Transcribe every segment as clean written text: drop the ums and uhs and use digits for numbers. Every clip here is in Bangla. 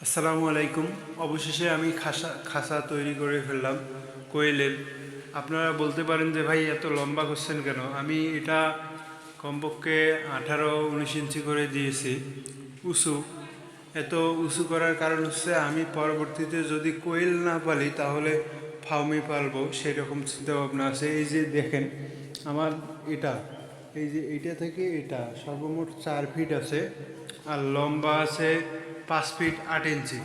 আসসালামু আলাইকুম। অবশেষে আমি খাসা তৈরি করে ফেললাম কোয়েলের। আপনারা বলতে পারেন যে ভাই এত লম্বা করছেন কেন? আমি এটা কমপক্ষে 18-19 ইঞ্চি করে দিয়েছি উঁচু। এত উঁচু করার কারণ হচ্ছে আমি পরবর্তীতে যদি কোয়েল না পালি তাহলে ফাউমি পালবো, সেরকম চিন্তাভাবনা আছে। এই যে দেখেন আমার এটা, এই যে এইটা থেকে এটা সর্বমোট 4 ফিট আছে, আর লম্বা আছে 5 ফিট 8 ইঞ্চি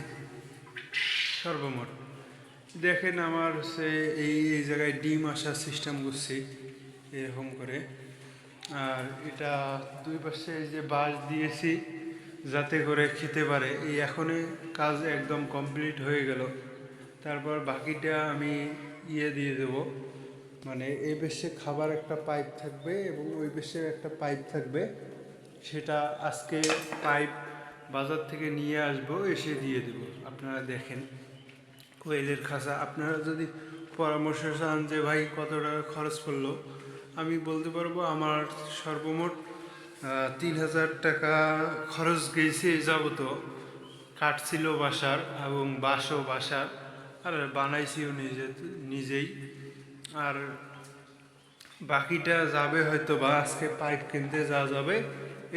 সর্বমোট। দেখেন আমার হচ্ছে এই এই জায়গায় ডিম আসার সিস্টেম করছি এরকম করে। আর এটা দুই পাশে এই যে বাঁশ দিয়েছি যাতে করে খেতে পারে। এই এখনই কাজ একদম কমপ্লিট হয়ে গেল। তারপর বাকিটা আমি দিয়ে দেব, মানে এই পাশে খাবার একটা পাইপ থাকবে এবং ওই পাশে একটা পাইপ থাকবে। সেটা আজকে পাইপ বাজার থেকে নিয়ে আসবো, এসে দিয়ে দেব। আপনারা দেখেন কোয়েলের খাঁচা। আপনারা যদি পরামর্শ চান যে ভাই কত টাকা খরচ পড়লো, আমি বলতে পারবো আমার সর্বমোট 3,000 টাকা খরচ গেছে যাবত। কাঠ ছিল বাসার এবং বাঁশও বাসার, আর বানাইছিও নিজেই। আর বাকিটা যাবে হয়তো বা আজকে পাইপ কিনতে যা যাবে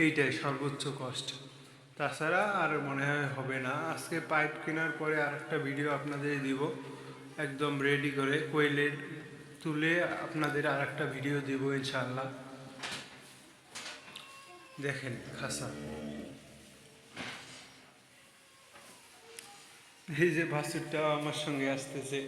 এইটাই সর্বোচ্চ কষ্ট। তাছাড়া আর মনে হয় হবে না। আজকে পাইপ কেনার পরে আর একটা ভিডিও আপনাদের দিব, একদম রেডি করে কোয়েলের তুলে আপনাদের আর একটা ভিডিও দিব ইনশাআল্লাহ। দেখেন খাসা, এই যে বাছুরটা আমার সঙ্গে আসতেছে।